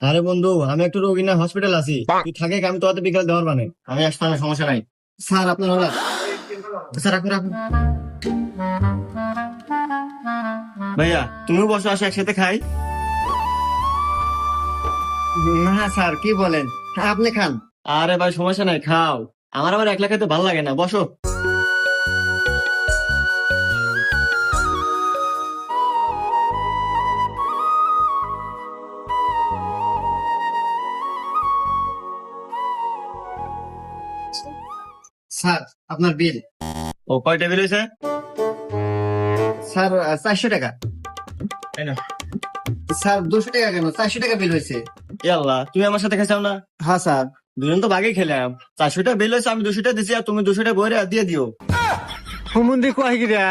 আরে বন্ধু, আমি একটু রোগী না হসপিটাল আছি। তুই থাকে, আমি তোদের বিকাল দেওয়ার মানে আমি আসতে হবে, সমস্যা নাই। স্যার আপনার হলো। স্যার রাখুন রাখুন। ভাইয়া তুমিও বসো, আসো একসাথে খাই। না স্যার, কি বলেন, আপনি খান। আরে ভাই সমস্যা নাই, খাও। আমার আবার একলা খেতে ভালো লাগে না, বসো। স্যার আপনার বিল। ও কয় টেবিল হয়েছে? স্যার 400 টাকা। তাই না? স্যার 200 টাকা কেন, 400 টাকা বিল হয়েছে। এ আল্লাহ, তুমি আমার সাথে খাইছাও না? হ্যাঁ স্যার, দুজন তো ভাগে খেলাম। 400 টাকা বিল হয়েছে, আমি 200 টাকা দিছি, আর তুমি 200 টাকা বইরে দিয়ে দিও। হুমুন্দি কয় গিরা